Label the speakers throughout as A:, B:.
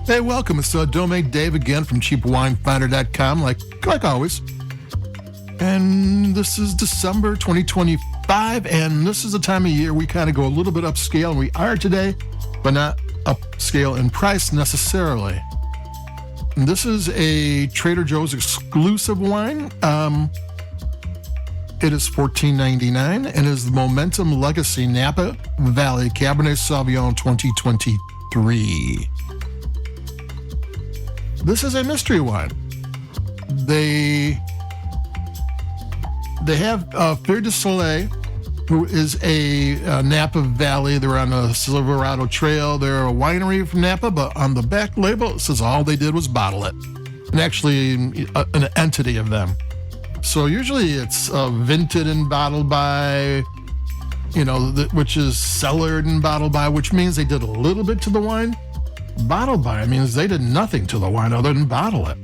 A: Hey, welcome. It's Domain Dave again from cheapwinefinder.com, like always. And this is December 2025, and this is the time of year we kind of go a little bit upscale, and we are today, but not upscale in price necessarily. And this is a Trader Joe's exclusive wine. It is $14.99 and is the Momentum Legacy Napa Valley Cabernet Sauvignon 2023. This is a mystery wine. They have Fer de Soleil, who is a Napa Valley. They're on the Silverado Trail. They're a winery from Napa, but on the back label, it says all they did was bottle it. And actually, an entity of them. So usually it's vinted and bottled by, which is cellared and bottled by, which means they did a little bit to the wine. Bottled by means they did nothing to the wine other than bottle it.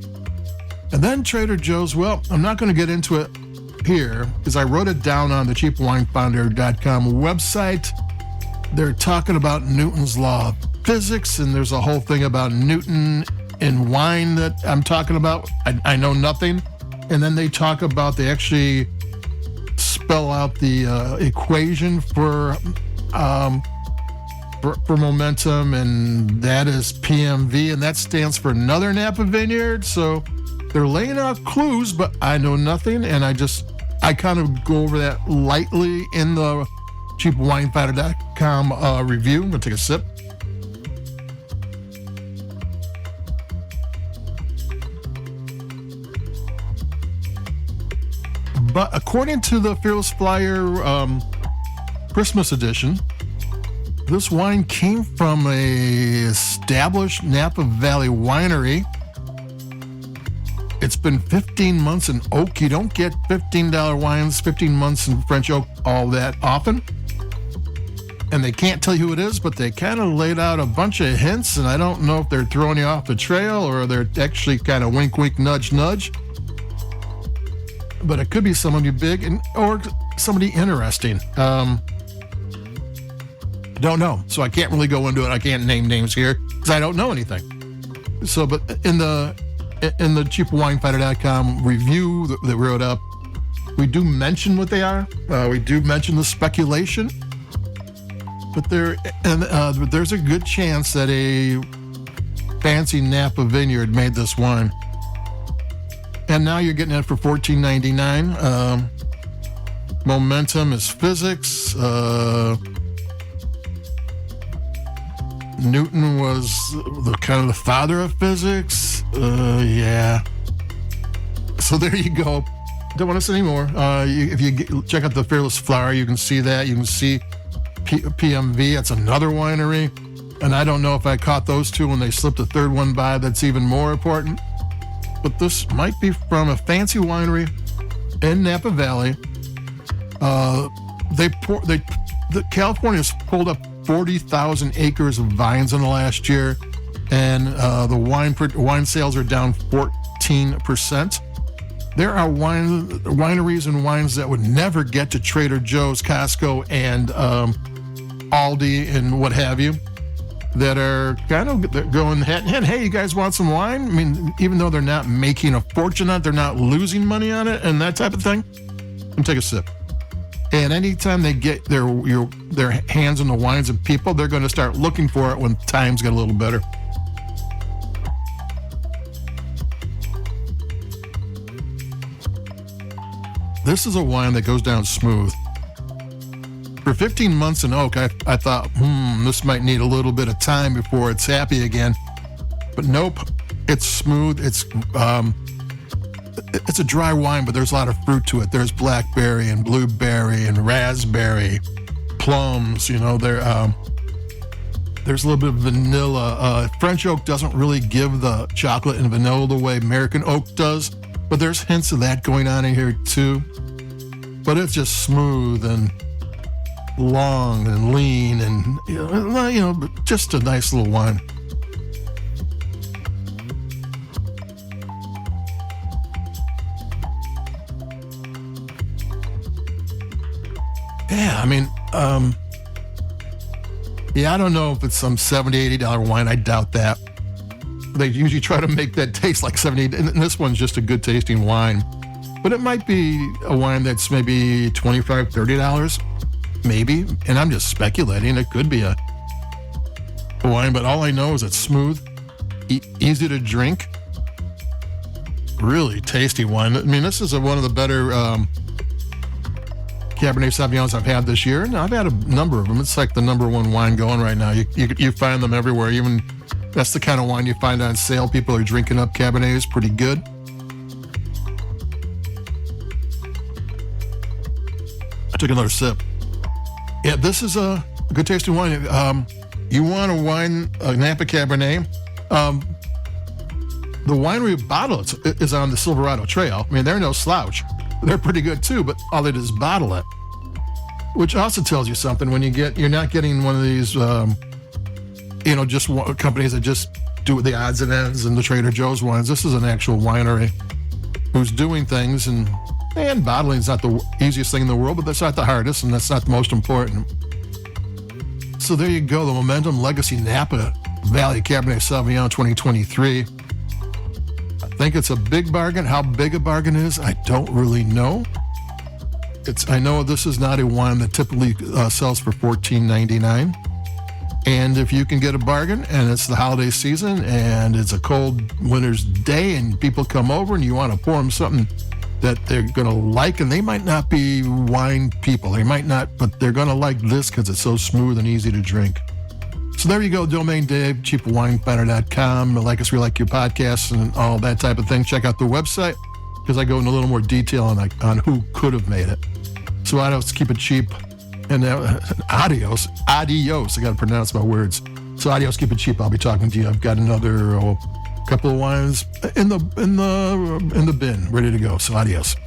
A: And then Trader Joe's, well, I'm not going to get into it here because I wrote it down on the cheapwinefinder.com website. They're talking about Newton's law of physics, and there's a whole thing about Newton in wine that I'm talking about. I know nothing. And then they actually spell out the equation for momentum, and that is PMV, and that stands for another Napa vineyard. So they're laying out clues, but I know nothing, and I kind of go over that lightly in the cheapwinefinder.com review. I'm gonna take a sip. But according to the Fearless Flyer Christmas edition, this wine came from a established Napa Valley winery. It's been 15 months in oak. You don't get $15 wines, 15 months in French oak all that often. And they can't tell you who it is, but they kind of laid out a bunch of hints, and I don't know if they're throwing you off the trail or they're actually kind of wink, wink, nudge, nudge. But it could be somebody big or somebody interesting. Don't know, so I can't really go into it. I can't name names here because I don't know anything. So, but in the cheapwinefinder.com review that we wrote up, we do mention what they are. We do mention the speculation, but there's a good chance that a fancy Napa vineyard made this wine. And now you're getting it for $14.99. Momentum is physics. Newton was the father of physics. Yeah. So there you go. Don't want to say anymore. If you check out the Fearless Flower, you can see that. You can see PMV. That's another winery. And I don't know if I caught those two when they slipped a third one by. That's even more important. But this might be from a fancy winery in Napa Valley. California's pulled up 40,000 acres of vines in the last year, and the wine sales are down 14%. There are wineries and wines that would never get to Trader Joe's, Costco, and Aldi, and what have you, that are kind of going head and head. Hey, you guys want some wine? I mean, even though they're not making a fortune on it, they're not losing money on it and that type of thing. Let me take a sip. And anytime they get their hands on the wines of people, they're going to start looking for it when times get a little better. This is a wine that goes down smooth. For 15 months in oak, I thought, this might need a little bit of time before it's happy again. But nope, it's smooth. It's a dry wine, but there's a lot of fruit to it. There's blackberry and blueberry and raspberry, plums. There's a little bit of vanilla. French oak doesn't really give the chocolate and vanilla the way American oak does, but there's hints of that going on in here too. But it's just smooth and long and lean and just a nice little wine. Yeah, I mean, I don't know if it's some $70, $80 wine. I doubt that. they usually try to make that taste like 70. And this one's just a good tasting wine. But it might be a wine that's maybe $25, $30, maybe. And I'm just speculating. It could be a wine, but all I know is it's smooth, easy to drink, really tasty wine. I mean, this is one of the better Cabernet Sauvignons I've had this year. And I've had a number of them. It's like the number one wine going right now. You find them everywhere. Even that's the kind of wine you find on sale. People are drinking up Cabernets pretty good. I took another sip. Yeah, this is a good tasting wine. You want a wine, a Napa Cabernet. The winery bottle is on the Silverado Trail. I mean, they're no slouch. They're pretty good too, but all they do is bottle it, which also tells you something. When you're not getting one of these, just companies that just do the odds and ends and the Trader Joe's wines. This is an actual winery who's doing things, and bottling is not the easiest thing in the world, but that's not the hardest, and that's not the most important. So there you go, the Momentum Legacy Napa Valley Cabernet Sauvignon 2023. I think it's a big bargain. How big a bargain is, I don't really know. I know this is not a wine that typically sells for $14.99. And if you can get a bargain, and it's the holiday season, and it's a cold winter's day, and people come over and you want to pour them something that they're going to like, and they might not be wine people. They might not, but they're going to like this because it's so smooth and easy to drink. So there you go, Domain Dave, cheapwinefinder.com. Like us, we like your podcasts and all that type of thing. Check out the website because I go into a little more detail on who could have made it. So adios, keep it cheap. And adios. I got to pronounce my words. So adios, keep it cheap. I'll be talking to you. I've got another couple of wines in the bin, ready to go. So adios.